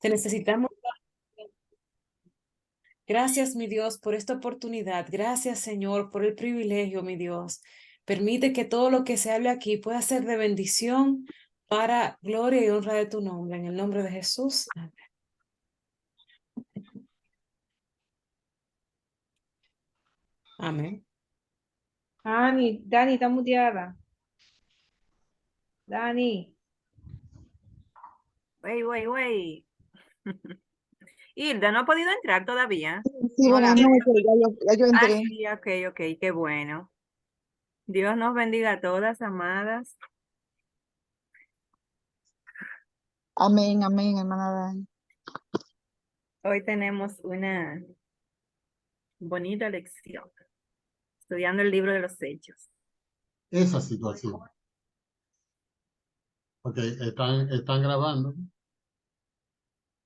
Te necesitamos. Gracias, mi Dios, por esta oportunidad. Gracias, Señor, por el privilegio, mi Dios. Permite que todo lo que se hable aquí pueda ser de bendición para gloria y honra de tu nombre. En el nombre de Jesús. Amén. Amén. Dani, está muteada. Dani. Wey. Hilda, ¿no ha podido entrar todavía? Sí, No la buenas veo. noches, ya yo Ah, entré. sí, ok, qué bueno. Dios nos bendiga a todas, amadas. Amén, amén, hermana Dani. Hoy tenemos una bonita lección, estudiando el libro de los Hechos. Esa situación. Ok, están grabando.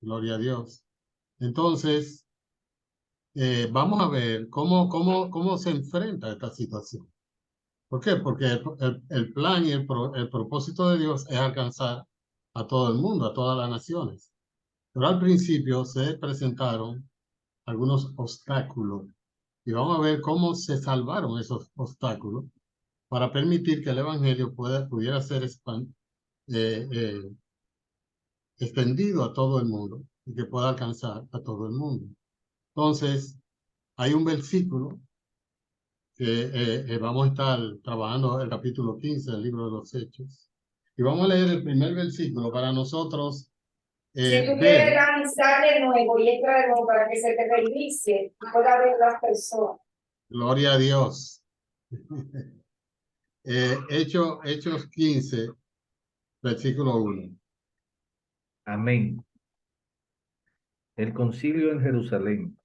Gloria a Dios. Entonces, vamos a ver cómo se enfrenta esta situación. ¿Por qué? Porque el plan y el propósito de Dios es alcanzar a todo el mundo, a todas las naciones. Pero al principio se presentaron algunos obstáculos y vamos a ver cómo se salvaron esos obstáculos para permitir que el evangelio pudiera ser extendido a todo el mundo y que pueda alcanzar a todo el mundo. Entonces, hay un versículo que vamos a estar trabajando el capítulo 15 del libro de los Hechos. Y vamos a leer el primer versículo para nosotros Si tú ver. quieres lanzar de nuevo y entra de nuevo para que se te reinicie y pueda ver las personas. Gloria a Dios. Hechos 15, versículo 1. Amén. El concilio en Jerusalén.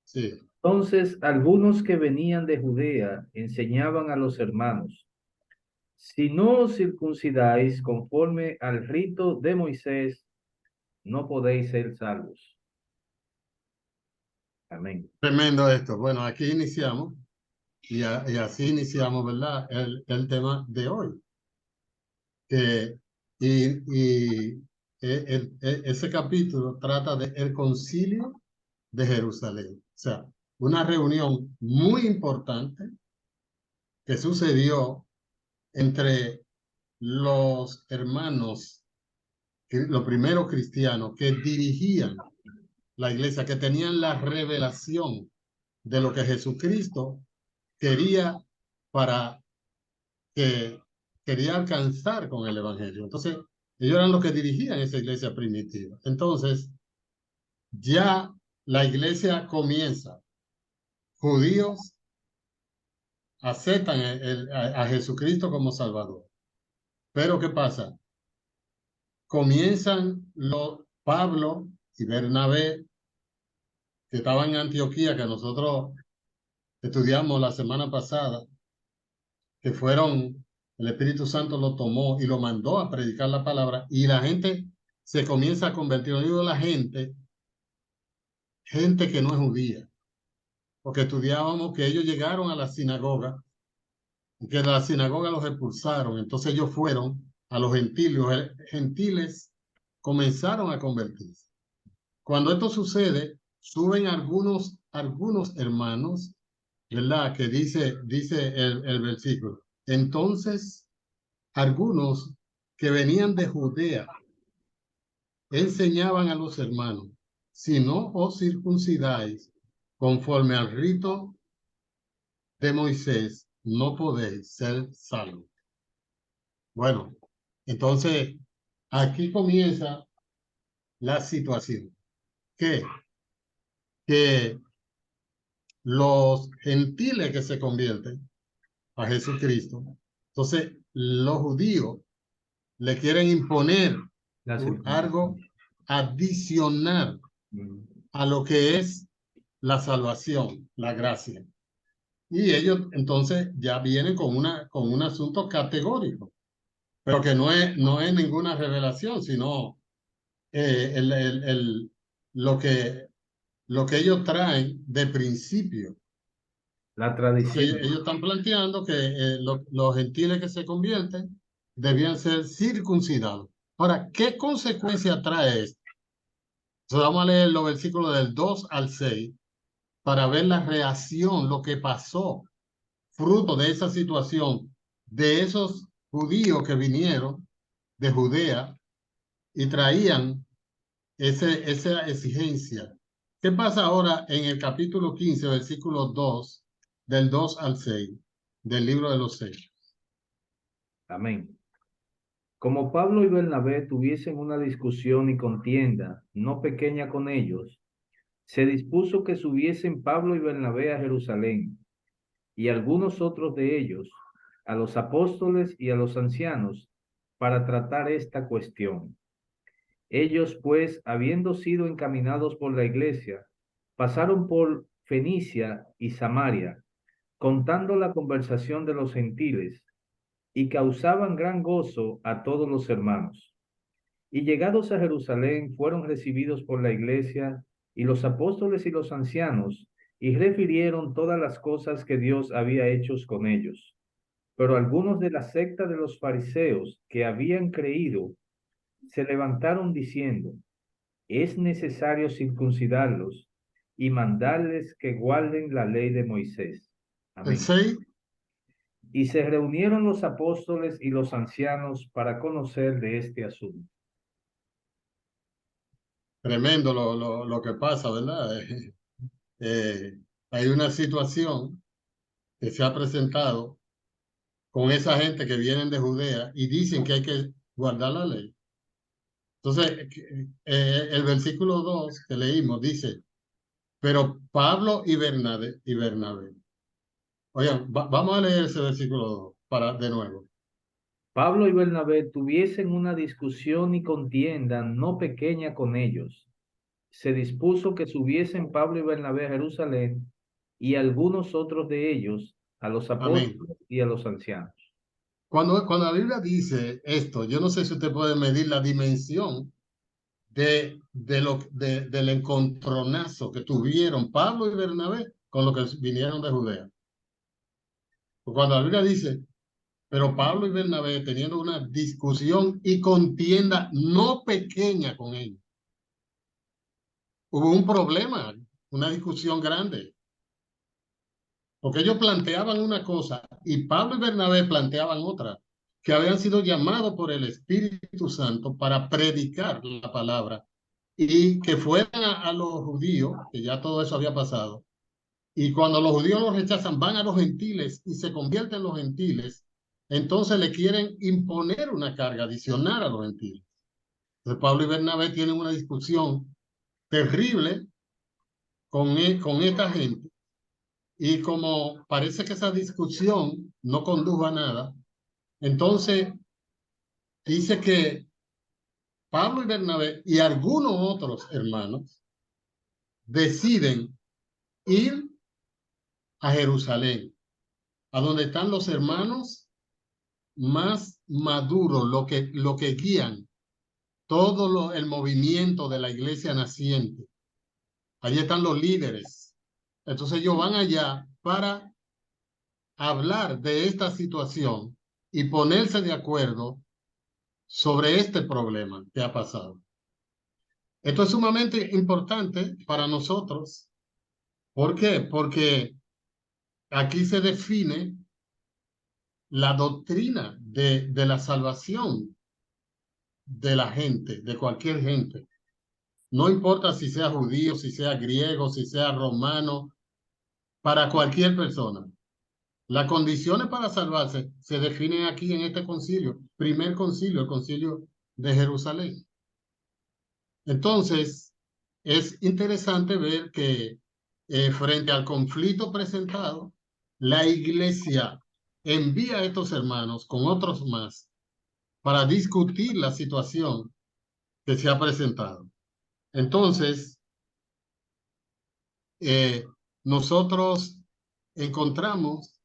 Sí. Entonces, algunos que venían de Judea enseñaban a los hermanos: si no os circuncidáis conforme al rito de Moisés, no podéis ser salvos. Amén. Tremendo esto. Bueno, aquí iniciamos y así iniciamos, ¿verdad? El tema de hoy. Ese capítulo trata del concilio de Jerusalén. O sea, una reunión muy importante que sucedió entre los hermanos, los primeros cristianos que dirigían la iglesia, que tenían la revelación de lo que Jesucristo quería para que quería alcanzar con el evangelio. Entonces, ellos eran los que dirigían esa iglesia primitiva. Entonces, ya la iglesia comienza. Judíos aceptan a Jesucristo como Salvador. Pero ¿qué pasa? Comienzan Pablo y Bernabé, que estaban en Antioquía, que nosotros estudiamos la semana pasada, que fueron, el Espíritu Santo lo tomó y lo mandó a predicar la palabra, y la gente se comienza a convertir. No digo la gente que no es judía, porque estudiábamos que ellos llegaron a la sinagoga y que de la sinagoga los expulsaron. Entonces ellos fueron a los gentiles. Los gentiles comenzaron a convertirse. Cuando esto sucede, suben algunos hermanos, ¿verdad? Que dice el versículo. Entonces, algunos que venían de Judea enseñaban a los hermanos: si no os circuncidáis conforme al rito de Moisés, no podéis ser salvos. Bueno, entonces aquí comienza la situación. Que los gentiles que se convierten a Jesucristo, entonces los judíos le quieren imponer algo adicional a lo que es la salvación, la gracia. Y ellos entonces ya vienen con un asunto categórico, pero que no es ninguna revelación, sino lo que ellos traen de principio. La tradición. Ellos están planteando que los gentiles que se convierten debían ser circuncidados. Ahora, ¿qué consecuencia trae esto? Entonces vamos a leer los versículos del 2 al 6 para ver la reacción, lo que pasó, fruto de esa situación, de esos judíos que vinieron de Judea y traían esa exigencia. ¿Qué pasa ahora en el capítulo 15, versículo 2, del 2 al 6, del libro de los Hechos? Amén. Como Pablo y Bernabé tuviesen una discusión y contienda no pequeña con ellos, se dispuso que subiesen Pablo y Bernabé a Jerusalén, y algunos otros de ellos, a los apóstoles y a los ancianos, para tratar esta cuestión. Ellos, pues, habiendo sido encaminados por la iglesia, pasaron por Fenicia y Samaria, contando la conversación de los gentiles, y causaban gran gozo a todos los hermanos. Y llegados a Jerusalén, fueron recibidos por la iglesia y los apóstoles y los ancianos, y refirieron todas las cosas que Dios había hecho con ellos. Pero algunos de la secta de los fariseos que habían creído se levantaron diciendo: es necesario circuncidarlos y mandarles que guarden la ley de Moisés. El Amén. 6, Y se reunieron los apóstoles y los ancianos para conocer de este asunto. tremendo lo que pasa, ¿verdad? Hay una situación que se ha presentado con esa gente que vienen de Judea y dicen que hay que guardar la ley. Entonces, el versículo 2 que leímos dice, pero Pablo y Bernabé. Oigan, vamos a leer ese versículo 2 de nuevo. Pablo y Bernabé tuviesen una discusión y contienda no pequeña con ellos. Se dispuso que subiesen Pablo y Bernabé a Jerusalén, y algunos otros de ellos a los Amén. apóstoles y a los ancianos. Cuando la Biblia dice esto, yo no sé si usted puede medir la dimensión del encontronazo que tuvieron Pablo y Bernabé con los que vinieron de Judea. Porque cuando la Biblia dice, pero Pablo y Bernabé teniendo una discusión y contienda no pequeña con ellos. Hubo un problema, una discusión grande. Porque ellos planteaban una cosa y Pablo y Bernabé planteaban otra, que habían sido llamados por el Espíritu Santo para predicar la palabra y que fueran a los judíos, que ya todo eso había pasado. Y cuando los judíos los rechazan, van a los gentiles y se convierten en los gentiles, entonces le quieren imponer una carga adicional a los gentiles. Entonces Pablo y Bernabé tienen una discusión terrible con esta gente. Y como parece que esa discusión no condujo a nada, entonces dice que Pablo y Bernabé y algunos otros hermanos deciden ir a Jerusalén, a donde están los hermanos más maduros, lo que guían todo el movimiento de la iglesia naciente. Allí están los líderes. Entonces ellos van allá para hablar de esta situación y ponerse de acuerdo sobre este problema que ha pasado. Esto es sumamente importante para nosotros. ¿Por qué? Porque aquí se define la doctrina de la salvación de la gente, de cualquier gente. No importa si sea judío, si sea griego, si sea romano, para cualquier persona. Las condiciones para salvarse se definen aquí en este concilio, primer concilio, el concilio de Jerusalén. Entonces, es interesante ver que frente al conflicto presentado, la iglesia envía a estos hermanos con otros más para discutir la situación que se ha presentado. Entonces, nosotros encontramos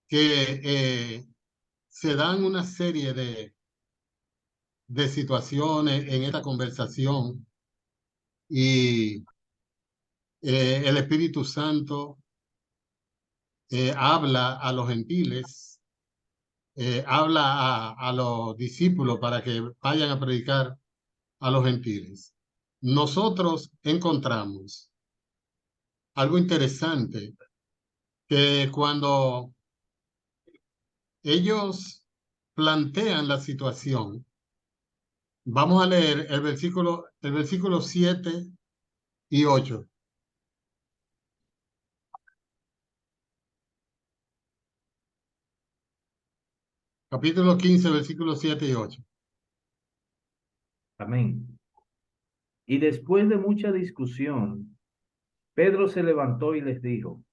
que se dan una serie de situaciones en esta conversación y el Espíritu Santo habla a los gentiles, habla a los discípulos para que vayan a predicar a los gentiles. Nosotros encontramos algo interesante, que cuando ellos plantean la situación, vamos a leer el versículo 7 y 8. Capítulo 15, versículos 7 y 8. Amén. Y después de mucha discusión, Pedro se levantó y les dijo: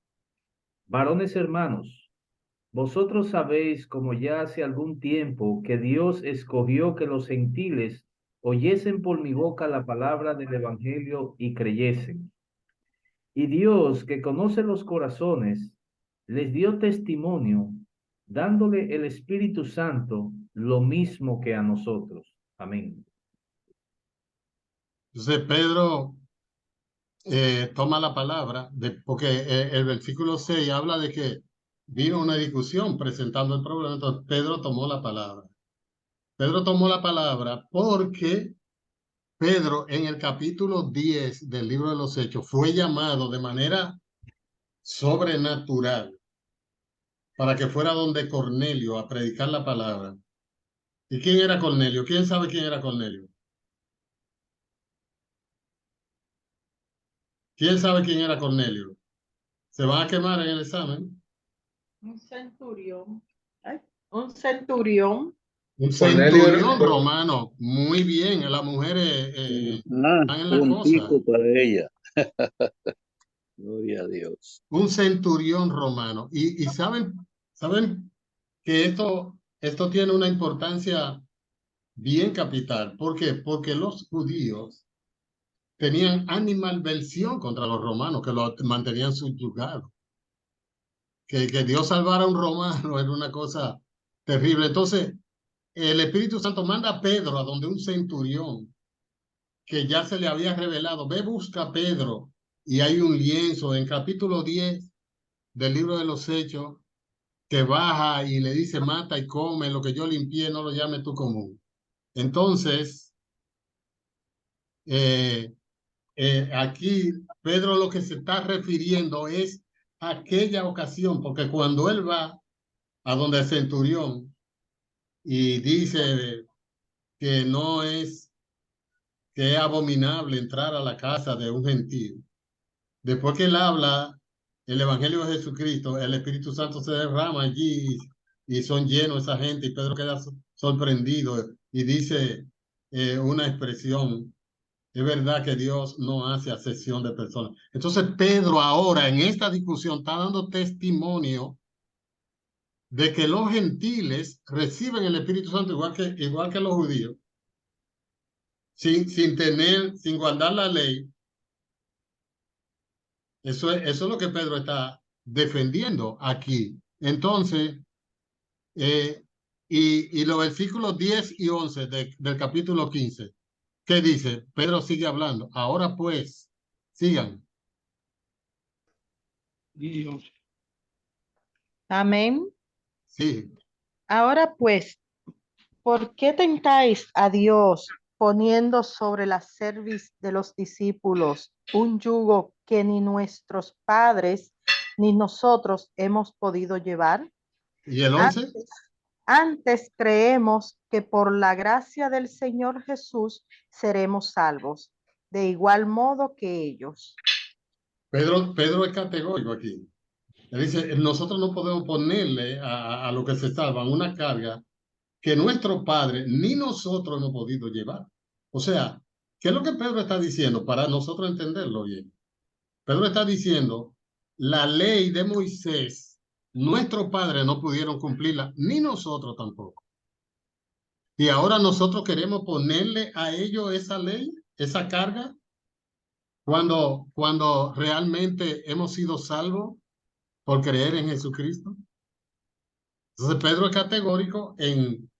varones hermanos, vosotros sabéis, como ya hace algún tiempo, que Dios escogió que los gentiles oyesen por mi boca la palabra del evangelio y creyesen. Y Dios, que conoce los corazones, les dio testimonio, dándole el Espíritu Santo lo mismo que a nosotros. Amén. Entonces Pedro toma la palabra, porque el versículo 6 habla de que vino una discusión presentando el problema. Entonces Pedro tomó la palabra. Pedro tomó la palabra porque Pedro, en el capítulo 10 del libro de los Hechos, fue llamado de manera sobrenatural para que fuera donde Cornelio a predicar la palabra. ¿Y quién era Cornelio? ¿Quién sabe quién era Cornelio? ¿Quién sabe quién era Cornelio? ¿Se van a quemar en el examen? Un centurión. Ay, un centurión. Un Cornelio centurión romano. Muy bien, las mujeres están en la cosa. puntico para ella. Gloria a Dios. Un centurión romano. Y saben que esto tiene una importancia bien capital. ¿Por qué? Porque los judíos tenían animadversión contra los romanos, que los mantenían subyugados. Que Dios salvara a un romano era una cosa terrible. Entonces, el Espíritu Santo manda a Pedro a donde un centurión que ya se le había revelado. Ve, busca a Pedro. Y hay un lienzo en capítulo 10 del libro de los Hechos, que baja y le dice: mata y come, lo que yo limpié no lo llames tú común. Entonces, aquí Pedro lo que se está refiriendo es a aquella ocasión, porque cuando él va a donde el centurión y dice que no es, que es abominable entrar a la casa de un gentil, después que él habla el evangelio de Jesucristo, el Espíritu Santo se derrama allí y son llenos esa gente, y Pedro queda sorprendido y dice una expresión: es verdad que Dios no hace acepción de personas. Entonces Pedro ahora en esta discusión está dando testimonio de que los gentiles reciben el Espíritu Santo igual que los judíos, sin guardar la ley. Eso es lo que Pedro está defendiendo aquí. Entonces, y los versículos 10 y 11 del capítulo 15, ¿qué dice? Pedro sigue hablando. Ahora pues, sigan. Amén. Sí. Ahora pues, ¿por qué tentáis a Dios poniendo sobre la cerviz de los discípulos un yugo que ni nuestros padres ni nosotros hemos podido llevar? ¿Y el 11? Antes creemos que por la gracia del Señor Jesús seremos salvos, de igual modo que ellos. Pedro es categórico aquí. Él dice: nosotros no podemos ponerle a lo que se salvan una carga que nuestro Padre ni nosotros hemos podido llevar. O sea, ¿qué es lo que Pedro está diciendo? Para nosotros entenderlo bien. Pedro está diciendo: la ley de Moisés, nuestros padres no pudieron cumplirla, ni nosotros tampoco. Y ahora nosotros queremos ponerle a ellos esa ley, esa carga, cuando realmente hemos sido salvos por creer en Jesucristo. Entonces Pedro es categórico en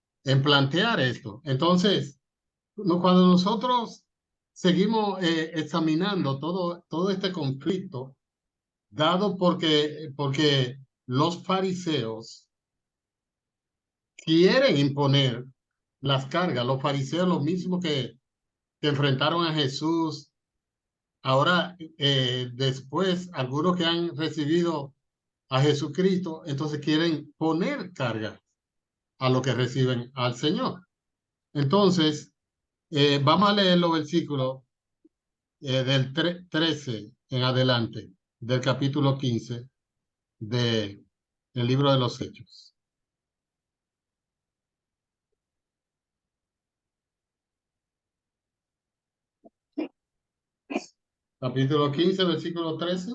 plantear esto. Entonces, cuando nosotros seguimos examinando todo este conflicto, dado porque los fariseos quieren imponer las cargas, los fariseos, lo mismo que que enfrentaron a Jesús. Ahora, después, algunos que han recibido a Jesucristo, entonces quieren poner carga a lo que reciben al Señor. Entonces, vamos a leer los versículos del 13 en adelante, del capítulo 15 del libro de los Hechos. Capítulo 15, versículo 13.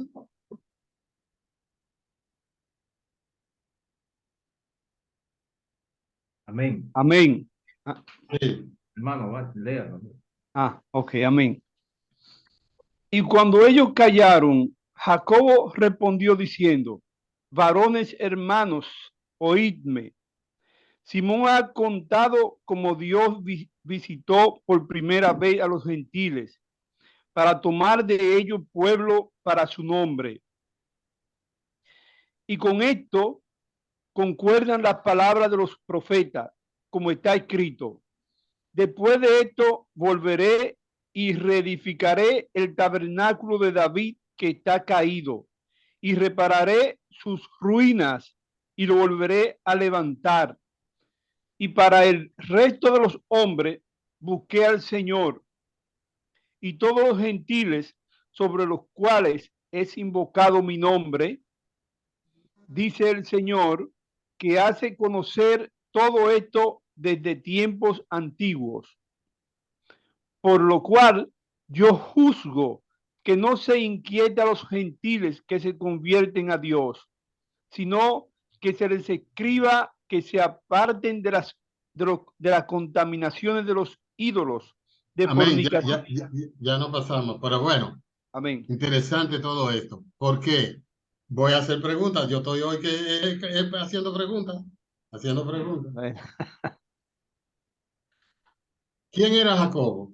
Amén. Amén. Sí. Hermano, léalo. Ok, amén. Y cuando ellos callaron, Jacobo respondió diciendo: varones hermanos, oídme. Simón ha contado cómo Dios visitó por primera vez a los gentiles para tomar de ellos pueblo para su nombre. Y con esto concuerdan las palabras de los profetas, como está escrito: después de esto volveré y reedificaré el tabernáculo de David que está caído, y repararé sus ruinas y lo volveré a levantar. Y para el resto de los hombres busqué al Señor, y todos los gentiles sobre los cuales es invocado mi nombre, dice el Señor, que hace conocer todo esto desde tiempos antiguos. Por lo cual yo juzgo que no se inquieta a los gentiles que se convierten a Dios, sino que se les escriba que se aparten de las contaminaciones de los ídolos, de Amén. fornicación. Ya no pasamos, pero bueno, Amén. interesante todo esto. ¿Por qué? Voy a hacer preguntas. Yo estoy hoy haciendo preguntas. Haciendo preguntas. Bueno. ¿Quién era Jacobo?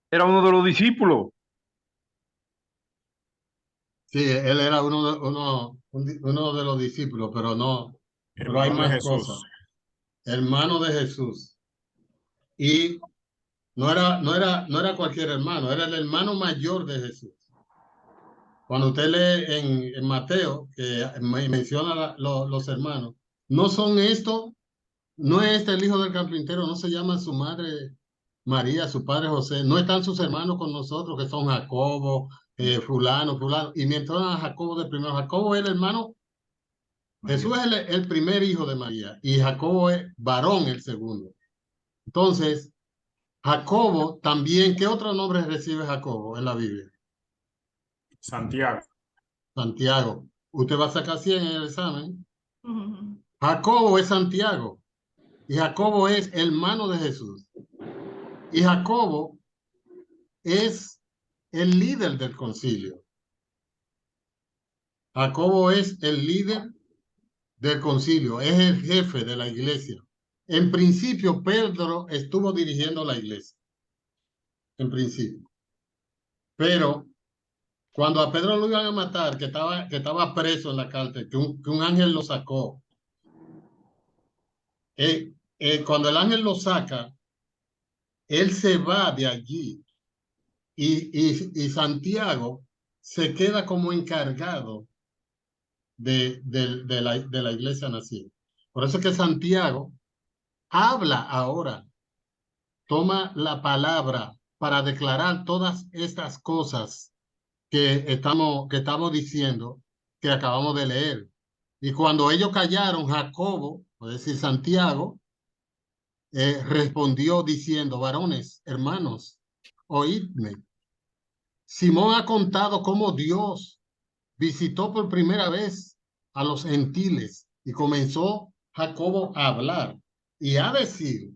Era uno de los discípulos. Sí, él era uno de los discípulos, pero no, pero hay Hermano de más Jesús. cosas. Hermano de Jesús. Y no era cualquier hermano, era el hermano mayor de Jesús. Cuando usted lee en Mateo, que menciona los hermanos, no son estos, no es este el hijo del carpintero, no se llama su madre María, su padre José, no están sus hermanos con nosotros, que son Jacobo, fulano, y mientras a Jacobo de primero, Jacobo es el hermano, Jesús es el primer hijo de María, y Jacobo es varón el segundo. Entonces, Jacobo también, ¿qué otro nombre recibe Jacobo en la Biblia? Santiago. Santiago. Usted va a sacar 100 en el examen. Jacobo es Santiago. Y Jacobo es hermano de Jesús. Y Jacobo es el líder del concilio. Jacobo es el líder del concilio, es el jefe de la iglesia. En principio, Pedro estuvo dirigiendo la iglesia. En principio. Pero cuando a Pedro lo iban a matar, que estaba preso en la cárcel, que un ángel lo sacó. Cuando el ángel lo saca, él se va de allí y Santiago se queda como encargado de la iglesia naciente. Por eso es que Santiago habla ahora, toma la palabra para declarar todas estas cosas que estamos diciendo, que acabamos de leer. Y cuando ellos callaron, Jacobo, es decir, Santiago, respondió diciendo: varones, hermanos, oídme. Simón ha contado cómo Dios visitó por primera vez a los gentiles y comenzó Jacobo a hablar y a decir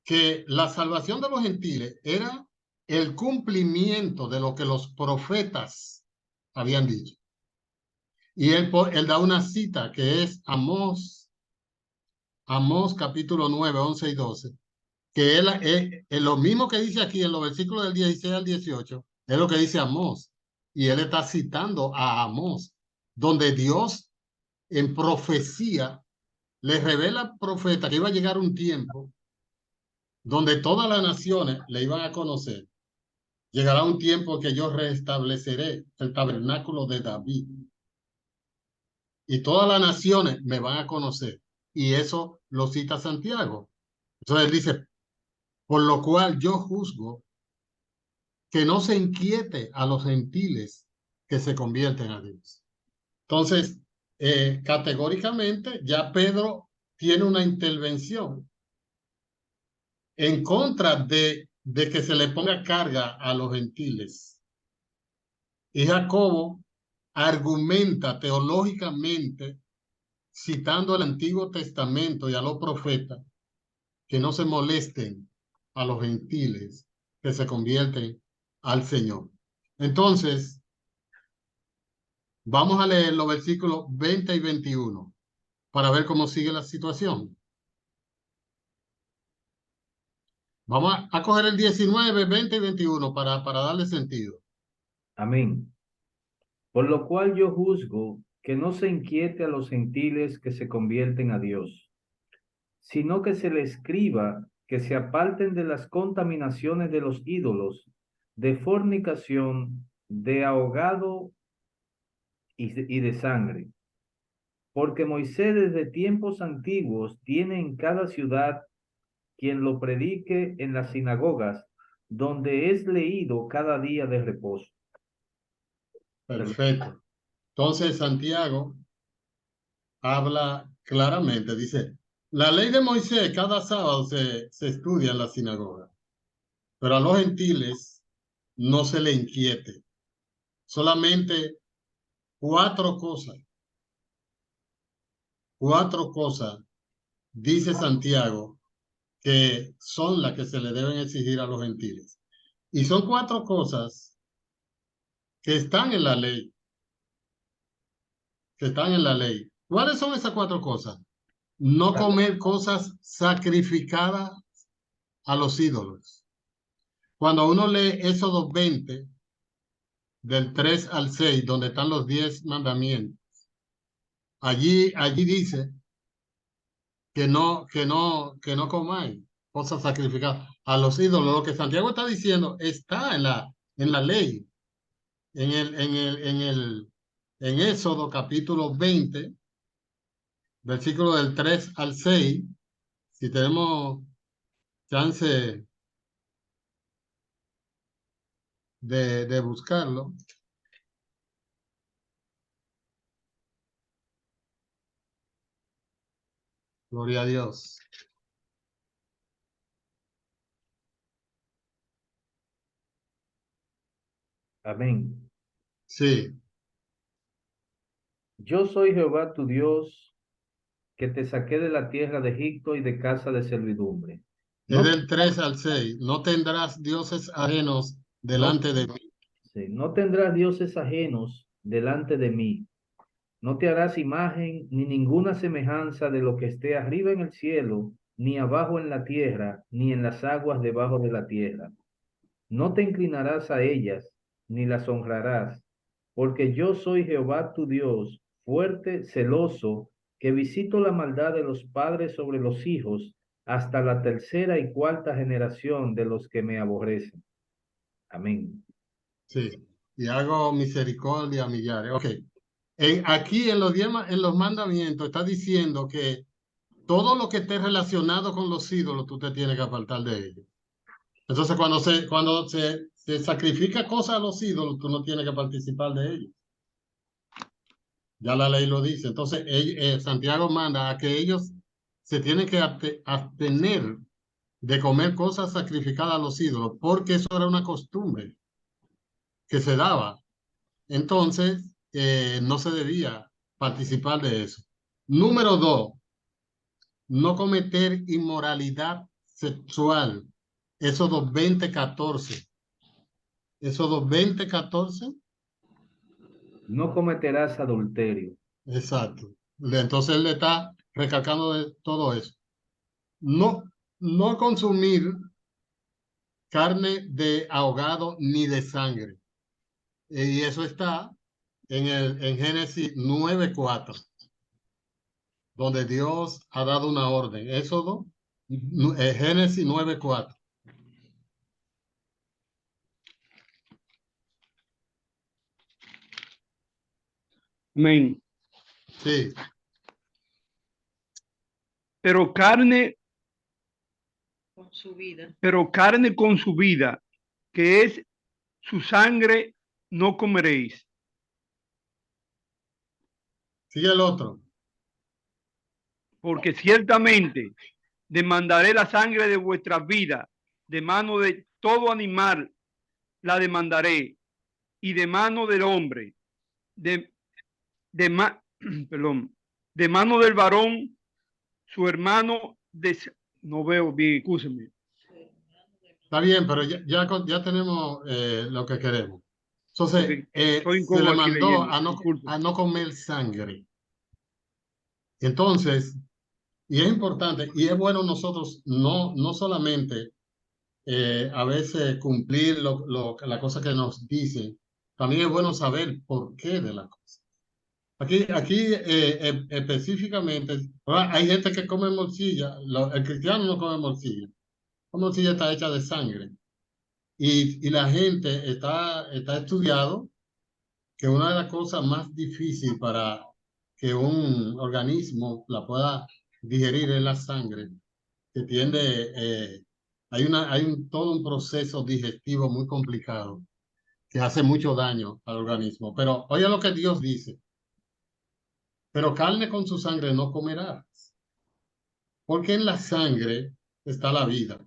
que la salvación de los gentiles era el cumplimiento de lo que los profetas habían dicho. Y él da una cita que es Amós capítulo 9, 11 y 12, que es lo mismo que dice aquí en los versículos del 16 al 18, es lo que dice Amós. Y él está citando a Amós, donde Dios en profecía le revela al profeta que iba a llegar un tiempo donde todas las naciones le iban a conocer. Llegará un tiempo que yo restableceré el tabernáculo de David y todas las naciones me van a conocer. Y eso lo cita Santiago. Entonces él dice, por lo cual yo juzgo que no se inquiete a los gentiles que se convierten a Dios. Entonces, categóricamente, ya Pedro tiene una intervención en contra de que se le ponga carga a los gentiles. Y Jacobo argumenta teológicamente, citando el Antiguo Testamento y a los profetas, que no se molesten a los gentiles que se convierten al Señor. Entonces, vamos a leer los versículos 20 y 21 para ver cómo sigue la situación. Vamos a coger el 19, 20 y 21 para darle sentido. Amén. Por lo cual yo juzgo que no se inquiete a los gentiles que se convierten a Dios, sino que se le escriba que se aparten de las contaminaciones de los ídolos, de fornicación, de ahogado y de sangre. Porque Moisés desde tiempos antiguos tiene en cada ciudad quien lo predique en las sinagogas, donde es leído cada día de reposo. Perfecto. Entonces, Santiago habla claramente, dice, la ley de Moisés cada sábado se estudia en la sinagoga, pero a los gentiles no se le inquiete. Solamente cuatro cosas, dice Santiago, que son las que se le deben exigir a los gentiles. Y son cuatro cosas que están en la ley. ¿Cuáles son esas cuatro cosas? No comer cosas sacrificadas a los ídolos. Cuando uno lee Éxodo 20, del 3 al 6, donde están los 10 mandamientos, allí dice que no comáis cosas sacrificadas a los ídolos. Lo que Santiago está diciendo está en la ley. En Éxodo capítulo 20, versículo del 3 al 6, si tenemos chance de buscarlo. Gloria a Dios. Amén. Sí, Yo soy Jehová tu Dios, que te saqué de la tierra de Egipto y de casa de servidumbre. es No, del 3 al 6. No tendrás dioses ajenos delante de mí. sí, no tendrás dioses ajenos delante de mí. No te harás imagen ni ninguna semejanza de lo que esté arriba en el cielo, ni abajo en la tierra, ni en las aguas debajo de la tierra. No te inclinarás a ellas, ni las honrarás, porque yo soy Jehová tu Dios, fuerte, celoso, que visito la maldad de los padres sobre los hijos, hasta la tercera y cuarta generación de los que me aborrecen. Amén. Sí, y hago misericordia a millares. Ok. Aquí en los mandamientos está diciendo que todo lo que esté relacionado con los ídolos, tú te tienes que apartar de ellos. Entonces, cuando se sacrifica cosas a los ídolos, tú no tienes que participar de ellos. Ya la ley lo dice. Entonces, Santiago manda a que ellos se tienen que abstener de comer cosas sacrificadas a los ídolos, porque eso era una costumbre que se daba. Entonces, no se debía participar de eso. Número 2, no cometer inmoralidad sexual. Éxodo 20:14. Éxodo 20:14. No cometerás adulterio. Exacto. Entonces él le está recalcando de todo eso. No consumir carne de ahogado ni de sangre. Y eso está en Génesis 9:4. donde Dios ha dado una orden. Éxodo, Génesis 9:4. Amén. Sí, Pero carne Con su vida. con su vida, que es su sangre, no comeréis. sigue el otro. Porque ciertamente demandaré la sangre de vuestras vidas, de mano de todo animal la demandaré, y de mano del hombre, de perdón, de mano del varón, su hermano, no veo bien, escúcheme. Está bien, pero ya tenemos lo que queremos. Entonces, Porque estoy se incómodo le aquí mandó leyendo, disculpe. a no comer sangre. Entonces, y es importante, y es bueno nosotros no solamente a veces cumplir la cosa que nos dicen, también es bueno saber por qué de la cosa. Aquí específicamente, hay gente que come morcilla, el cristiano no come morcilla. La morcilla está hecha de sangre. Y la gente está estudiado que una de las cosas más difíciles para que un organismo la pueda digerir es la sangre, que hay todo un proceso digestivo muy complicado que hace mucho daño al organismo. Pero oye lo que Dios dice, pero carne con su sangre no comerás, porque en la sangre está la vida.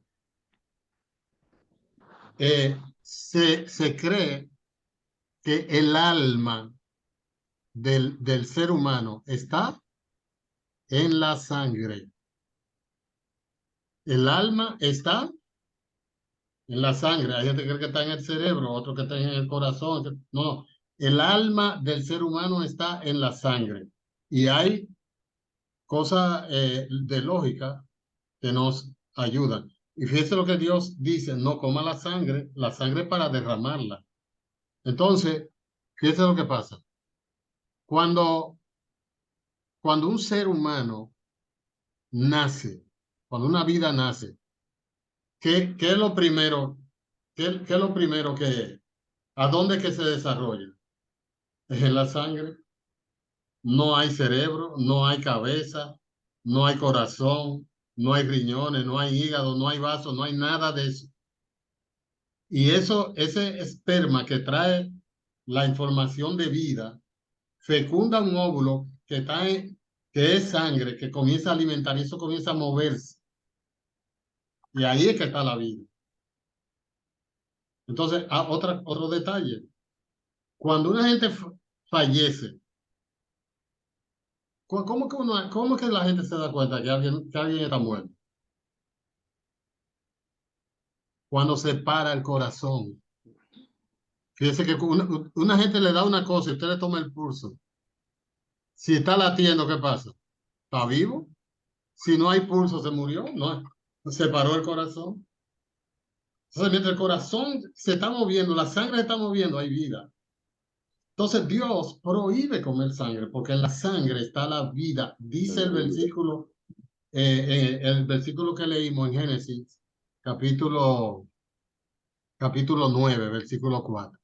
Se cree que el alma del ser humano está en la sangre. El alma está en la sangre. Hay gente que cree que está en el cerebro, otro que está en el corazón. No, el alma del ser humano está en la sangre. Y hay cosas de lógica que nos ayudan. Y fíjese lo que Dios dice, no coma la sangre para derramarla. Entonces, fíjese lo que pasa. Cuando un ser humano nace, cuando una vida nace, ¿qué es lo primero? ¿Qué es lo primero a dónde que se desarrolla? Es en la sangre. No hay cerebro, no hay cabeza, no hay corazón, no hay riñones, no hay hígado, no hay vaso, no hay nada de eso. Y ese esperma que trae la información de vida, fecunda un óvulo que es sangre, que comienza a alimentar y eso comienza a moverse. Y ahí es que está la vida. Entonces, otro detalle. Cuando una gente fallece, ¿cómo que la gente se da cuenta que alguien está muerto? Cuando se para el corazón. Fíjese que una gente le da una cosa y usted le toma el pulso. Si está latiendo, ¿qué pasa? ¿Está vivo? Si no hay pulso, se murió. No, se paró el corazón. Entonces, mientras el corazón se está moviendo, la sangre se está moviendo, hay vida. Entonces Dios prohíbe comer sangre porque en la sangre está la vida. Dice el versículo que leímos en Génesis, capítulo 9, versículo 4.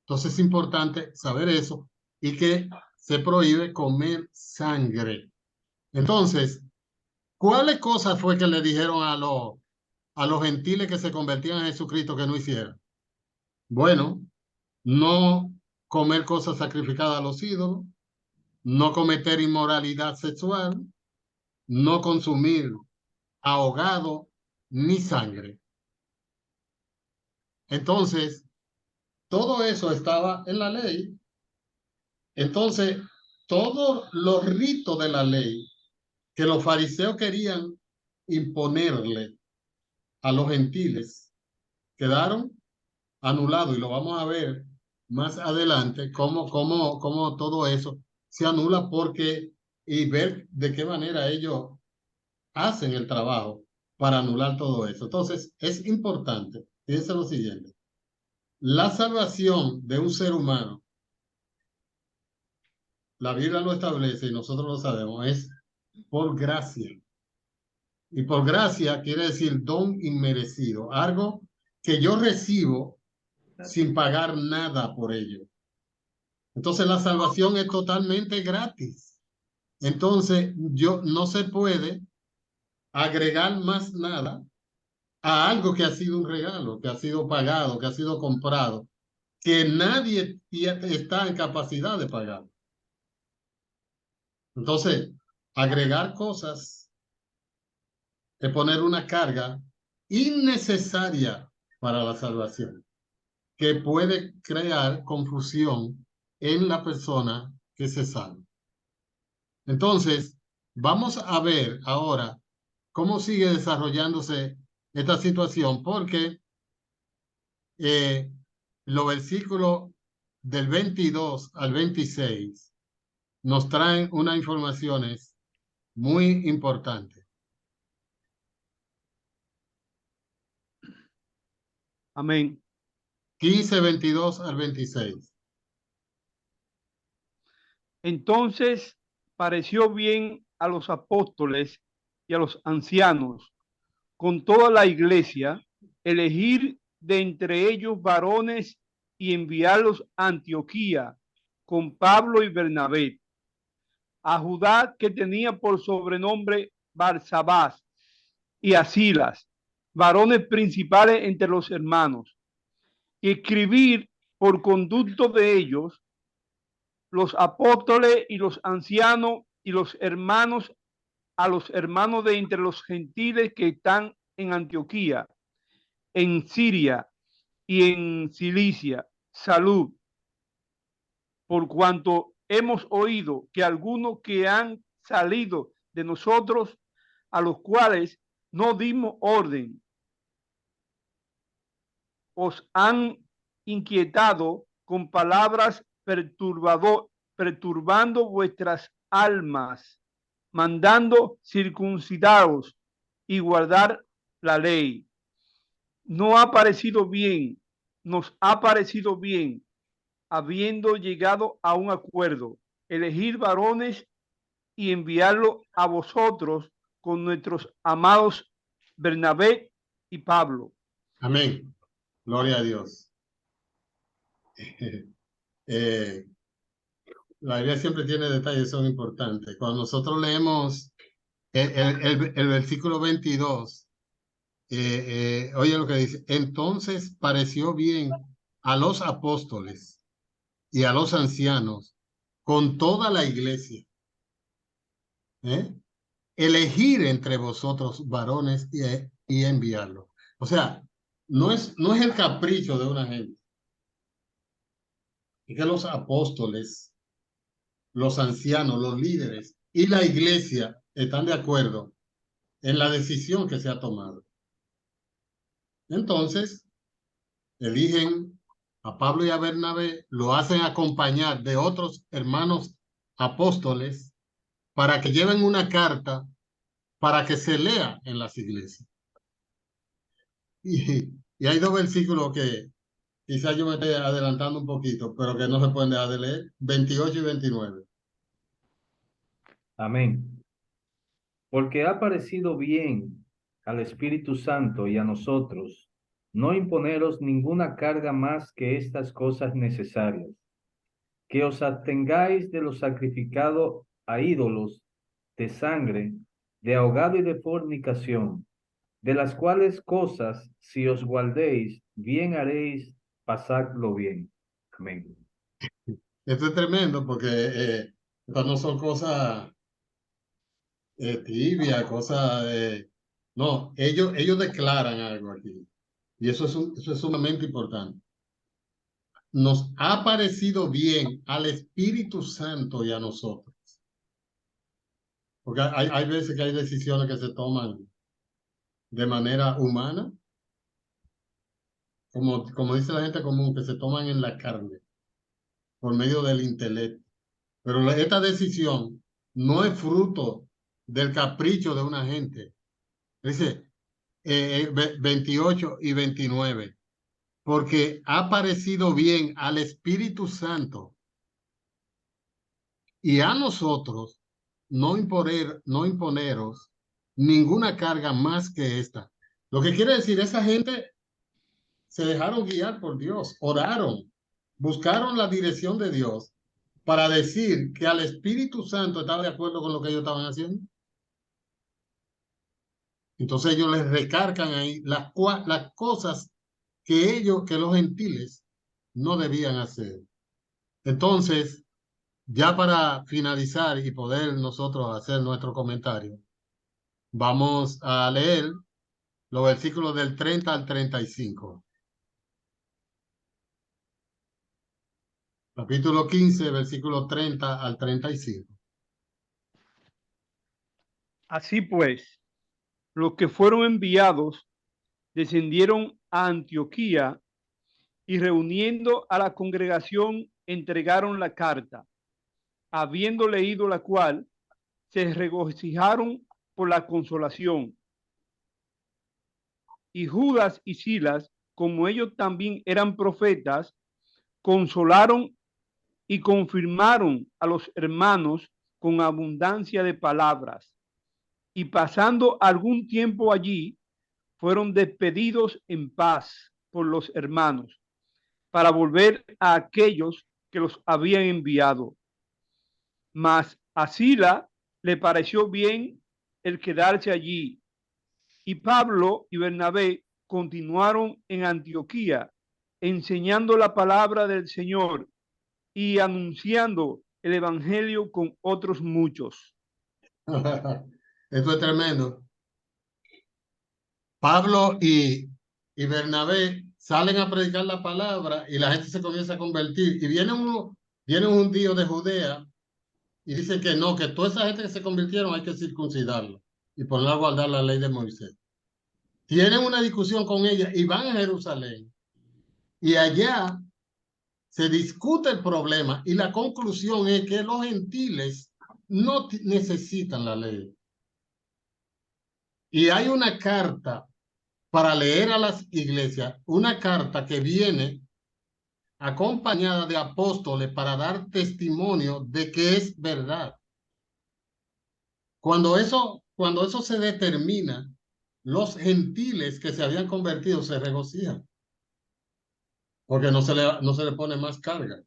Entonces es importante saber eso y que se prohíbe comer sangre. Entonces, ¿cuáles cosas fue que le dijeron a los gentiles que se convertían en Jesucristo que no hicieran? Bueno, no comer cosas sacrificadas a los ídolos, no cometer inmoralidad sexual, no consumir ahogado ni sangre. Entonces, todo eso estaba en la ley. Entonces, todos los ritos de la ley que los fariseos querían imponerle a los gentiles quedaron anulados y lo vamos a ver más adelante cómo todo eso se anula y ver de qué manera ellos hacen el trabajo para anular todo eso. Entonces, es importante, fíjense lo siguiente, la salvación de un ser humano, la Biblia lo establece y nosotros lo sabemos, es por gracia. Y por gracia quiere decir don inmerecido, algo que yo recibo sin pagar nada por ello. Entonces la salvación es totalmente gratis. Entonces no se puede agregar más nada a algo que ha sido un regalo, que ha sido pagado, que ha sido comprado, que nadie está en capacidad de pagar. Entonces, agregar cosas es poner una carga innecesaria para la salvación, que puede crear confusión en la persona que se salva. Entonces, vamos a ver ahora cómo sigue desarrollándose esta situación, porque los versículos del 22 al 26 nos traen unas informaciones muy importantes. Amén. 15, 22 al 26. Entonces pareció bien a los apóstoles y a los ancianos, con toda la iglesia, elegir de entre ellos varones y enviarlos a Antioquía con Pablo y Bernabé, a Judá, que tenía por sobrenombre Barsabás, y a Silas, varones principales entre los hermanos, y escribir por conducto de ellos los apóstoles y los ancianos y los hermanos a los hermanos de entre los gentiles que están en Antioquía, en Siria y en Cilicia, salud, por cuanto hemos oído que algunos que han salido de nosotros, a los cuales no dimos orden, os han inquietado con palabras perturbando vuestras almas, mandando circuncidaros y guardar la ley. Nos ha parecido bien, habiendo llegado a un acuerdo, elegir varones y enviarlo a vosotros con nuestros amados Bernabé y Pablo. Amén. Gloria a Dios. La Biblia siempre tiene detalles, son importantes. Cuando nosotros leemos el versículo 22, oye lo que dice: entonces pareció bien a los apóstoles y a los ancianos con toda la iglesia, elegir entre vosotros varones y enviarlo. O sea, no es el capricho de una gente. Es que los apóstoles, los ancianos, los líderes y la iglesia están de acuerdo en la decisión que se ha tomado. Entonces, eligen a Pablo y a Bernabé, lo hacen acompañar de otros hermanos apóstoles para que lleven una carta para que se lea en las iglesias. Y hay dos versículos que quizás yo me esté adelantando un poquito, pero que no se pueden dejar de leer, 28 y 29. Amén. Porque ha parecido bien al Espíritu Santo y a nosotros no imponeros ninguna carga más que estas cosas necesarias, que os abstengáis de lo sacrificado a ídolos, de sangre, de ahogado y de fornicación, de las cuales cosas, si os guardéis, bien haréis, pasadlo bien. Amén. Esto es tremendo porque cuando son cosas tibias, cosas... no, ellos declaran algo aquí. Y eso es sumamente importante. Nos ha parecido bien al Espíritu Santo y a nosotros. Porque hay veces que hay decisiones que se toman de manera humana, como dice la gente común, que se toman en la carne, por medio del intelecto. Pero esta decisión no es fruto del capricho de una gente. Dice 28 y 29. Porque ha parecido bien al Espíritu Santo y a nosotros no imponeros ninguna carga más que esta. Lo que quiere decir, esa gente se dejaron guiar por Dios, oraron, buscaron la dirección de Dios para decir que al Espíritu Santo estaba de acuerdo con lo que ellos estaban haciendo. Entonces ellos les recargan ahí las cosas que los gentiles no debían hacer. Entonces, ya para finalizar y poder nosotros hacer nuestro comentario, vamos a leer los versículos del 30 al 35. Capítulo 15, versículo 30 al 35. Así pues, los que fueron enviados descendieron a Antioquía y reuniendo a la congregación entregaron la carta. Habiendo leído la cual, se regocijaron por la consolación. Y Judas y Silas, como ellos también eran profetas, consolaron y confirmaron a los hermanos con abundancia de palabras. Y pasando algún tiempo allí, fueron despedidos en paz por los hermanos, para volver a aquellos que los habían enviado. Mas a Sila le pareció bien el quedarse allí, y Pablo y Bernabé continuaron en Antioquía, enseñando la palabra del Señor y anunciando el evangelio con otros muchos. Esto es tremendo. Pablo y Bernabé salen a predicar la palabra y la gente se comienza a convertir. Y viene un judío de Judea y dice que no, que toda esa gente que se convirtieron hay que circuncidarlo y ponerla a guardar la ley de Moisés. Tienen una discusión con ella y van a Jerusalén. Y allá se discute el problema y la conclusión es que los gentiles no necesitan la ley. Y hay una carta para leer a las iglesias, una carta que viene acompañada de apóstoles para dar testimonio de que es verdad. Cuando eso se determina, los gentiles que se habían convertido se regocijan, porque no se le pone más carga.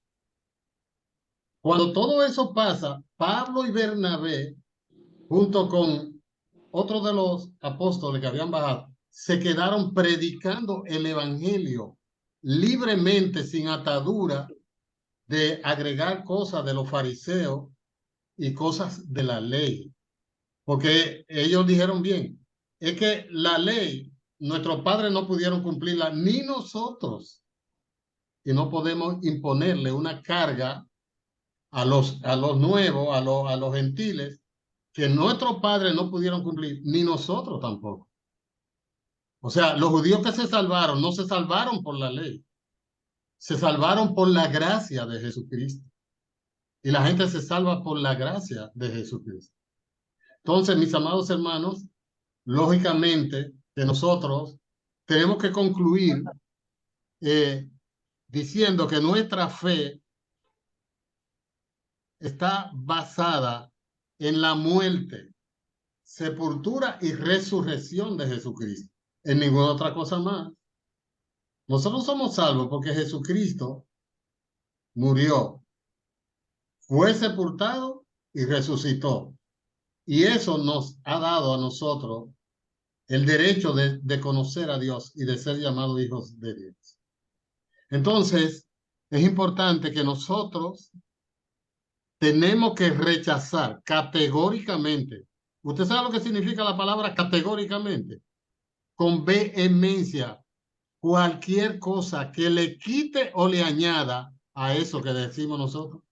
Cuando todo eso pasa, Pablo y Bernabé, junto con otros de los apóstoles que habían bajado, se quedaron predicando el evangelio libremente, sin atadura de agregar cosas de los fariseos y cosas de la ley. Porque ellos dijeron bien, es que la ley, nuestros padres no pudieron cumplirla, ni nosotros. Y no podemos imponerle una carga a los nuevos, a los gentiles, que nuestros padres no pudieron cumplir, ni nosotros tampoco. O sea, los judíos que se salvaron, no se salvaron por la ley, se salvaron por la gracia de Jesucristo. Y la gente se salva por la gracia de Jesucristo. Entonces, mis amados hermanos, lógicamente que nosotros tenemos que concluir diciendo que nuestra fe está basada en la muerte, sepultura y resurrección de Jesucristo, en ninguna otra cosa más. Nosotros somos salvos porque Jesucristo murió, fue sepultado y resucitó. Y eso nos ha dado a nosotros el derecho de conocer a Dios y de ser llamados hijos de Dios. Entonces, es importante que nosotros tenemos que rechazar categóricamente. ¿Usted sabe lo que significa la palabra categóricamente? Con vehemencia, cualquier cosa que le quite o le añada a eso que decimos nosotros,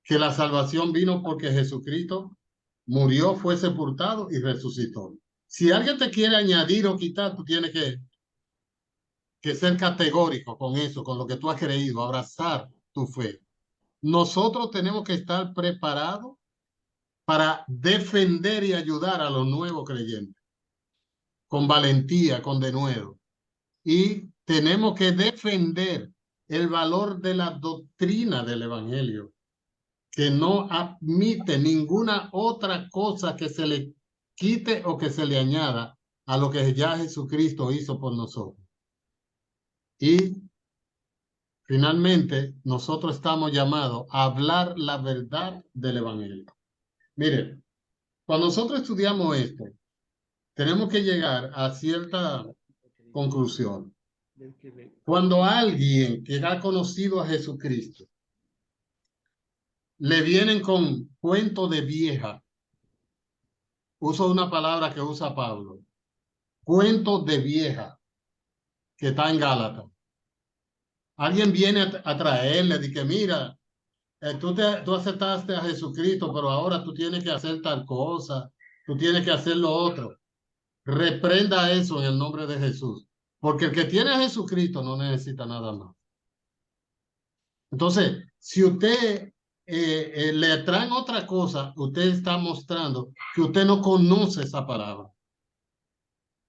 que la salvación vino porque Jesucristo murió, fue sepultado y resucitó. Si alguien te quiere añadir o quitar, tú tienes que ser categórico con eso, con lo que tú has creído, abrazar tu fe. Nosotros tenemos que estar preparados para defender y ayudar a los nuevos creyentes, con valentía, con denuedo. Y tenemos que defender el valor de la doctrina del evangelio, que no admite ninguna otra cosa que se le quite o que se le añada a lo que ya Jesucristo hizo por nosotros. Y finalmente, nosotros estamos llamados a hablar la verdad del Evangelio. Mire, cuando nosotros estudiamos esto, tenemos que llegar a cierta conclusión. Cuando alguien que ha conocido a Jesucristo le vienen con cuentos de vieja, uso una palabra que usa Pablo, cuentos de vieja, que está en Gálatas. Alguien viene a traerle, de que mira, tú aceptaste a Jesucristo, pero ahora tú tienes que hacer tal cosa, tú tienes que hacer lo otro. Reprenda eso en el nombre de Jesús, porque el que tiene a Jesucristo no necesita nada más. Entonces, si usted le traen otra cosa, usted está mostrando que usted no conoce esa palabra,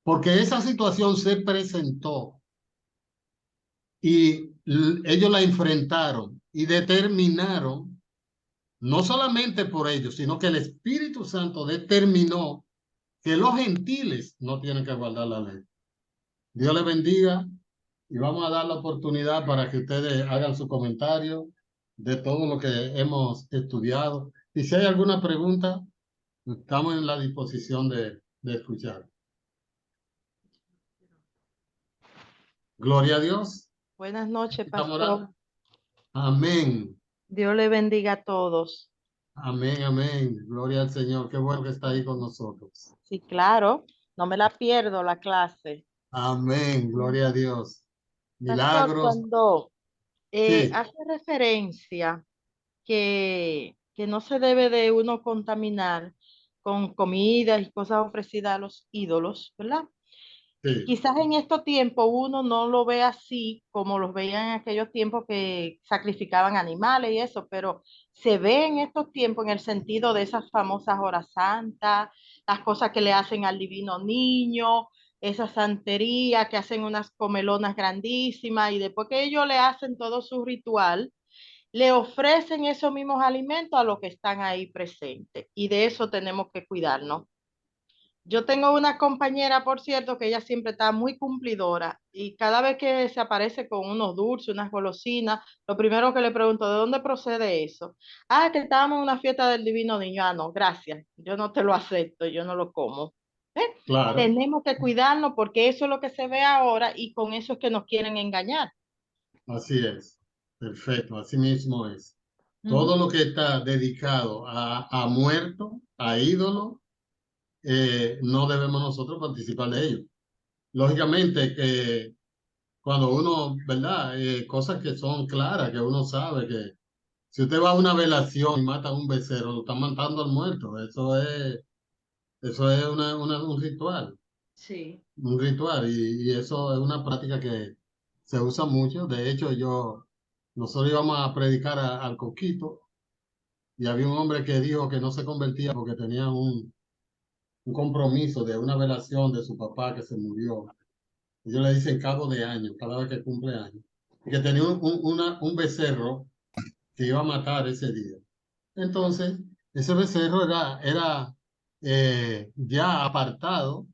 porque esa situación se presentó y ellos la enfrentaron y determinaron, no solamente por ellos, sino que el Espíritu Santo determinó que los gentiles no tienen que guardar la ley. Dios les bendiga y vamos a dar la oportunidad para que ustedes hagan su comentario de todo lo que hemos estudiado. Y si hay alguna pregunta, estamos en la disposición de escuchar. Gloria a Dios. Buenas noches, Estamos pastor. orando. Amén. Dios le bendiga a todos. Amén, amén. Gloria al Señor. Qué bueno que está ahí con nosotros. Sí, claro, no me la pierdo la clase. Amén. Gloria a Dios. Pastor, Milagros. cuando Sí. hace referencia que no se debe de uno contaminar con comidas y cosas ofrecidas a los ídolos, ¿verdad? Sí. Quizás en estos tiempos uno no lo ve así como los veían en aquellos tiempos que sacrificaban animales y eso, pero se ve en estos tiempos en el sentido de esas famosas horas santas, las cosas que le hacen al divino niño, esa santería que hacen unas comelonas grandísimas y después que ellos le hacen todo su ritual, le ofrecen esos mismos alimentos a los que están ahí presentes y de eso tenemos que cuidarnos. Yo tengo una compañera, por cierto, que ella siempre está muy cumplidora y cada vez que se aparece con unos dulces, unas golosinas, lo primero que le pregunto, ¿de dónde procede eso? Ah, que estábamos en una fiesta del Divino Niño. Ah, no, gracias, yo no te lo acepto, yo no lo como. Claro. Tenemos que cuidarnos porque eso es lo que se ve ahora y con eso es que nos quieren engañar. Así es. Perfecto. Así mismo es. Todo lo que está dedicado a muerto, a ídolo, no debemos nosotros participar de ello. Lógicamente que cuando uno, ¿verdad? Cosas que son claras, que uno sabe que si usted va a una velación y mata a un becerro, lo están matando al muerto. Eso es un ritual. Sí. Un ritual y eso es una práctica que se usa mucho. De hecho, nosotros íbamos a predicar al Coquito y había un hombre que dijo que no se convertía porque tenía un compromiso de una velación de su papá que se murió. Ellos le dicen cabo de año, cada vez que cumple año. Y que tenía un becerro que iba a matar ese día. Entonces, ese becerro era ya apartado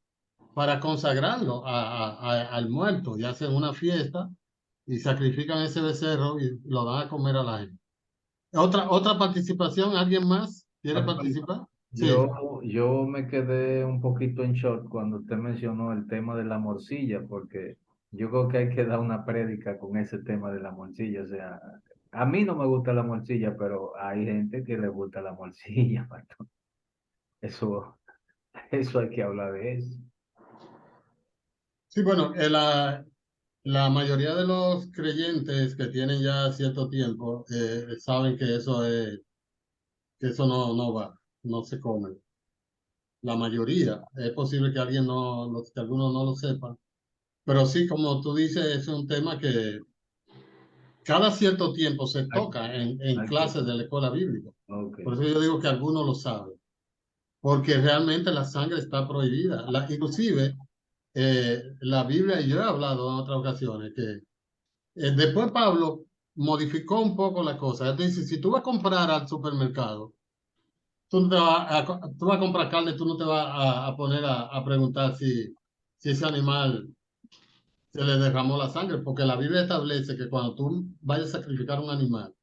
para consagrarlo al muerto y hacen una fiesta y sacrifican ese becerro y lo dan a comer a la gente. Otra participación, ¿alguien más quiere participar? Sí. Yo me quedé un poquito en shock cuando usted mencionó el tema de la morcilla, porque yo creo que hay que dar una prédica con ese tema de la morcilla. O sea, a mí no me gusta la morcilla, pero hay gente que le gusta la morcilla, pastor. Eso hay que hablar de eso. Sí, bueno, la mayoría de los creyentes que tienen ya cierto tiempo saben que eso no va, no se come. La mayoría, es posible que que algunos no lo sepan, pero sí, como tú dices, es un tema que cada cierto tiempo se toca en clases de la escuela bíblica. Okay. Por eso yo digo que algunos lo saben, porque realmente la sangre está prohibida. Inclusive, la Biblia, y yo he hablado en otras ocasiones, que después Pablo modificó un poco la cosa. Él dice, si tú vas a comprar al supermercado, tú no te tú vas a comprar carne, tú no te vas a poner a preguntar si ese animal se le derramó la sangre, porque la Biblia establece que cuando tú vayas a sacrificar un animal,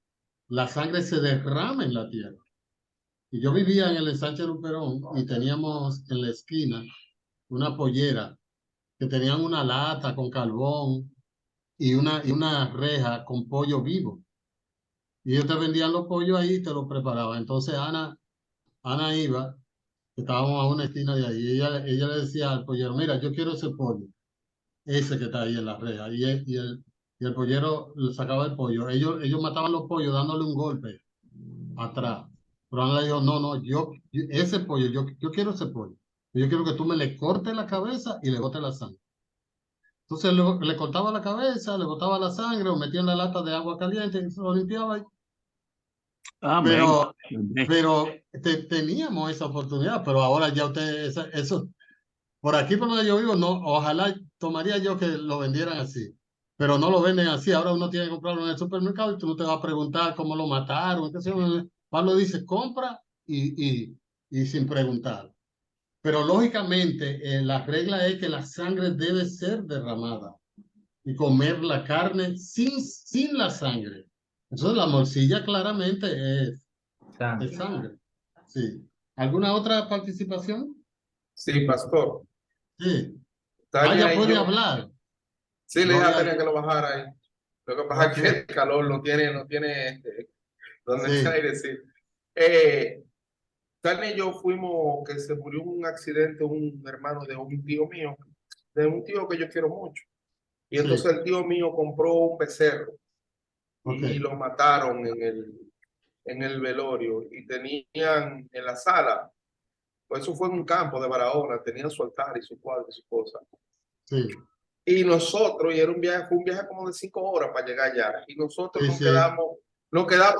la sangre se derrama en la tierra. Y yo vivía en el ensanche Luperón y teníamos en la esquina una pollera que tenían una lata con carbón y una reja con pollo vivo. Y ellos te vendían los pollos ahí y te los preparaban. Entonces Ana iba, estábamos a una esquina de ahí, y ella le decía al pollero, mira, yo quiero ese pollo, ese que está ahí en la reja. Y el pollero le sacaba el pollo. Ellos mataban los pollos dándole un golpe atrás. Pero Ana le dijo, no, ese pollo, yo quiero ese pollo. Yo quiero que tú me le cortes la cabeza y le botes la sangre. Entonces le cortaba la cabeza, le botaba la sangre, o metía en la lata de agua caliente y se lo limpiaba. Amén. Pero teníamos esa oportunidad, pero ahora ya ustedes, eso, por aquí por donde yo vivo, no, ojalá tomaría yo que lo vendieran así, pero no lo venden así. Ahora uno tiene que comprarlo en el supermercado y tú no te vas a preguntar cómo lo mataron. Entonces, Pablo dice, compra y sin preguntar. Pero lógicamente, la regla es que la sangre debe ser derramada y comer la carne sin la sangre. Entonces, la morcilla claramente es sangre. Sí. ¿Alguna otra participación? Sí, pastor. Sí. Tania Vaya, y puede yo. hablar. Sí, le dije Gloria a a Tania Dios. que lo bajara ahí. Lo que pasa es que el calor no tiene donde Sí. está y decir. Tania y yo fuimos, que se murió en un accidente un hermano de un tío mío, de un tío que yo quiero mucho. Y entonces Sí. el tío mío compró un becerro Ok. y lo mataron en el velorio y tenían en la sala, pues eso fue en un campo de Barahona, tenían su altar y su cuadro y su cosa. Sí. Y nosotros, y era fue un viaje como de 5 horas para llegar allá, y nosotros Sí, nos sí. quedamos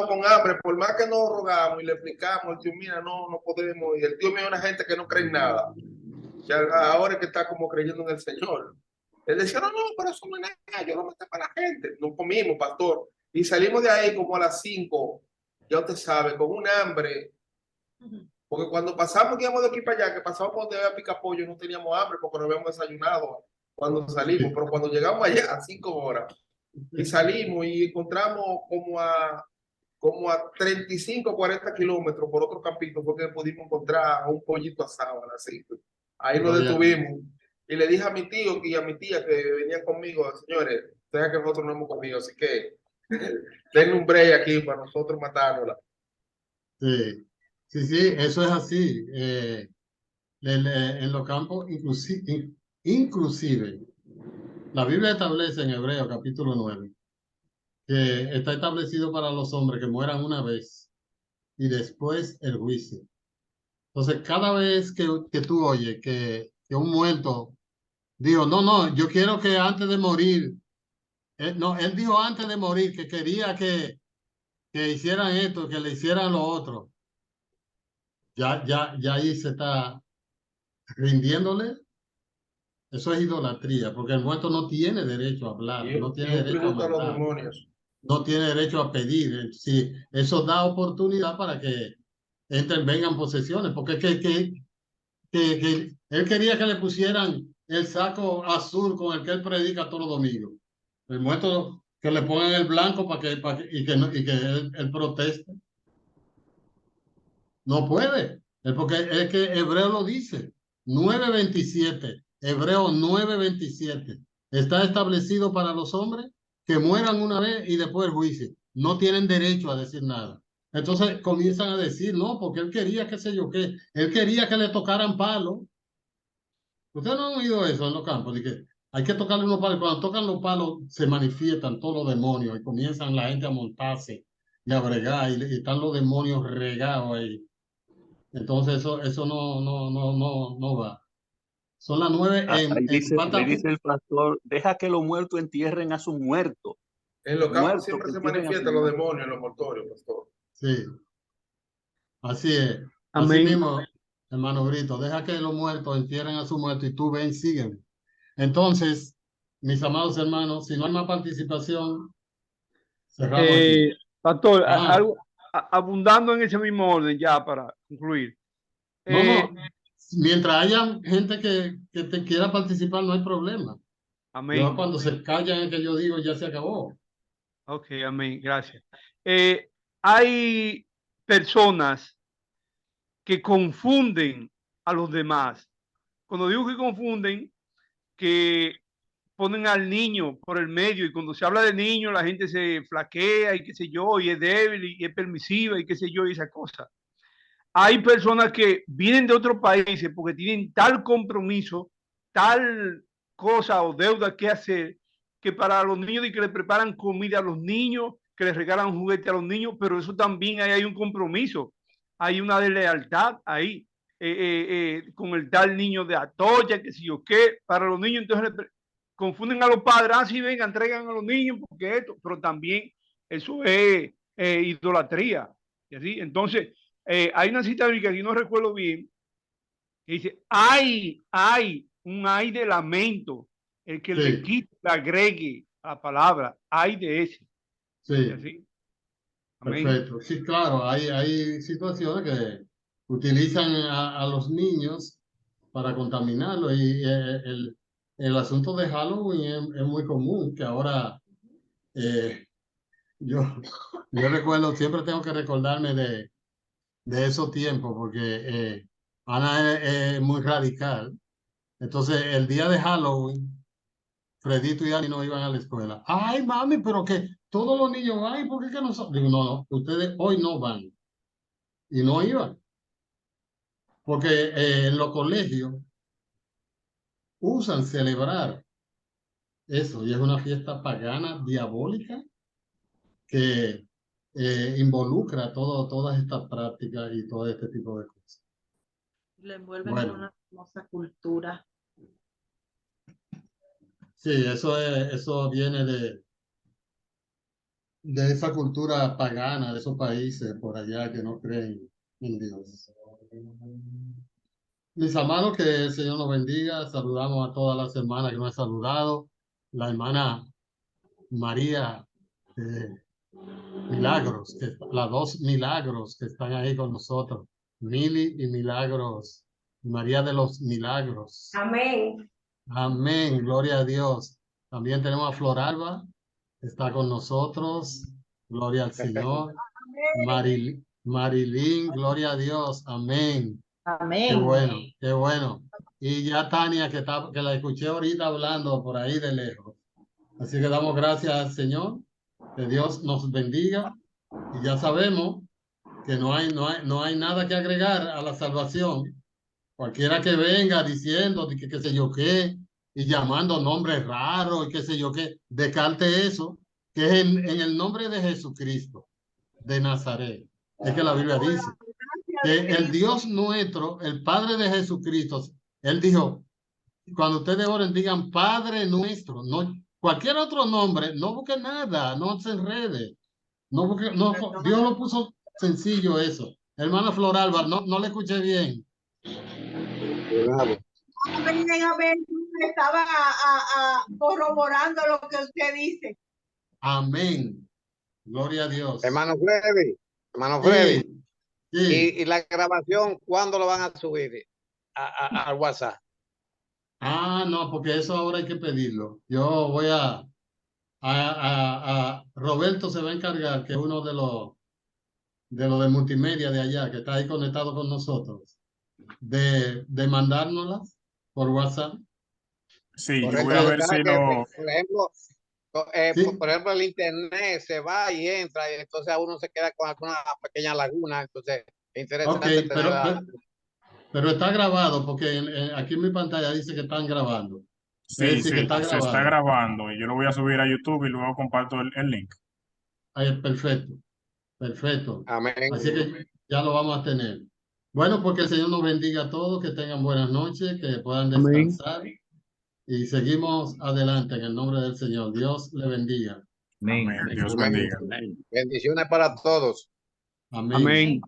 con hambre, por más que nos rogamos y le explicamos, el tío, mira, no podemos, y el tío mío es una gente que no cree en nada, que ahora es que está como creyendo en el Señor. Él decía, no, pero eso no es nada, yo lo maté para la gente. Nos comimos, pastor, y salimos de ahí como a las 5, ya usted sabe, con un hambre, porque cuando pasamos, que íbamos de aquí para allá, que pasamos por donde había Picapollo, no teníamos hambre porque no habíamos desayunado cuando salimos, pero cuando llegamos allá a 5 horas y salimos y encontramos como a 35, 40 kilómetros por otro campito, porque pudimos encontrar un pollito asado así. Ahí nos Gloria a Dios. detuvimos y le dije a mi tío y a mi tía que venían conmigo, señores, ustedes que nosotros no hemos comido, así que denle un break aquí para nosotros matárnosla. Sí. Sí, sí, eso es así. En los campos, inclusive, la Biblia establece en Hebreo capítulo 9 que está establecido para los hombres que mueran una vez y después el juicio. Entonces, cada vez que tú oyes que un muerto dijo, no, yo quiero que antes de morir, no, él dijo antes de morir que quería que hicieran esto, que le hicieran lo otro. Ya ahí se está rindiéndole. Eso es idolatría, porque el muerto no tiene derecho a hablar, Y no un tiene derecho a tributo a los mandar, demonios. no tiene derecho a pedir. Sí, eso da oportunidad para que vengan posesiones, porque que él quería que le pusieran el saco azul con el que él predica todos los domingos. El muerto que le pongan el blanco y que él proteste. No puede, porque es que Hebreo lo dice. 9:27, Hebreo 9:27. Está establecido para los hombres que mueran una vez y después el juicio. No tienen derecho a decir nada. Entonces comienzan a decir, no, porque él quería, qué sé yo qué, él quería que le tocaran palos. Ustedes no han oído eso en los campos, de que hay que tocarle unos palos. Cuando tocan los palos se manifiestan todos los demonios y comienzan la gente a montarse y a bregar y están los demonios regados ahí. Entonces eso no va. Son las 9 Ahí dice, falta le dice el pastor, deja que los muertos entierren a sus muertos. En los campos Muertos siempre que se entierren a sus manifiestan los muertos. demonios en los mortorios, pastor. Sí, así es. Así Amén. mismo, hermano Brito, deja que los muertos entierren a sus muertos y tú ven, sígueme. Entonces, mis amados hermanos, si no hay más participación, Cerramos aquí. Pastor, Ah. algo, abundando en ese mismo orden ya para concluir. No, mientras haya gente que te quiera participar, no hay problema. Amén. Yo cuando se callan en que yo digo, ya se acabó. Ok, amén, gracias. Hay personas que confunden a los demás. Cuando digo que confunden, que ponen al niño por el medio, y cuando se habla de niño la gente se flaquea y qué sé yo, y es débil y es permisiva y qué sé yo, y esa cosa. Hay personas que vienen de otros países porque tienen tal compromiso, tal cosa o deuda que hacer, que para los niños y que le preparan comida a los niños, que les regalan juguete a los niños, pero eso también hay un compromiso, hay una deslealtad ahí, con el tal niño de Atocha, que si yo qué, para los niños entonces confunden a los padres, así vengan, entregan a los niños, porque esto, pero también eso es idolatría, y así, entonces hay una cita bíblica que no recuerdo bien, que dice, hay un ay de lamento, el que le quite, le agregue a la palabra, ay de ese. Sí. ¿Así? Amén. Perfecto. Sí, claro, hay situaciones que utilizan a los niños para contaminarlos y el asunto de Halloween es muy común, que ahora yo recuerdo, siempre tengo que recordarme de esos tiempos porque Ana es muy radical. Entonces, el día de Halloween, Fredito y Ani no iban a la escuela. Ay, mami, pero que todos los niños van, ¿por qué que no son? Digo, no, ustedes hoy no van. Y no iban. Porque en los colegios usan celebrar eso, y es una fiesta pagana, diabólica, que involucra todas estas prácticas y todo este tipo de cosas. Lo envuelven en Bueno, una hermosa cultura. sí, eso viene de esa cultura pagana, de esos países por allá que no creen en Dios. Mis amados, que el Señor nos bendiga. Saludamos a todas las hermanas que nos han saludado. La hermana María Milagros, las dos Milagros que están ahí con nosotros. Mili y Milagros. María de los Milagros. Amén. Amén. Gloria a Dios. También tenemos a Flor Alba, que está con nosotros. Gloria al Señor. Marilyn, gloria a Dios. Amén. Amén. Qué bueno, qué bueno. Y ya Tania, que la escuché ahorita hablando por ahí de lejos. Así que damos gracias al Señor, que Dios nos bendiga. Y ya sabemos que no hay nada que agregar a la salvación. Cualquiera que venga diciendo que qué sé yo qué, y llamando nombres raros y qué sé yo qué, descarte eso, que es en el nombre de Jesucristo de Nazaret. Es que la Biblia dice que el Dios nuestro, el Padre de Jesucristo, Él dijo, cuando ustedes oren, digan Padre nuestro, no cualquier otro nombre, no busque nada, no se enrede, no busque, no, Dios lo puso sencillo eso. Hermana Flor Alba, no le escuché bien. Estaba corroborando lo que usted dice. Amén. Gloria a Dios. Hermano Freddy, Sí. ¿Y la grabación cuándo lo van a subir al WhatsApp? Ah, no, porque eso ahora hay que pedirlo. Yo voy a Roberto se va a encargar, que es uno de los de multimedia de allá, que está ahí conectado con nosotros, de mandárnoslas por WhatsApp. Sí, Correcto, yo voy a ver si lo... Por ejemplo, el internet se va y entra, y entonces uno se queda con alguna pequeña laguna, entonces es interesante Ok, pero está grabado, porque aquí en mi pantalla dice que están grabando. Sí, Que está se está grabando y yo lo voy a subir a YouTube y luego comparto el link. Ahí, perfecto, perfecto. Amén. Así que ya lo vamos a tener. Bueno, porque el Señor nos bendiga a todos, que tengan buenas noches, que puedan descansar. Amén. Y seguimos adelante en el nombre del Señor. Dios le bendiga. Amén. Dios bendiga. Bendiciones para todos. Amén.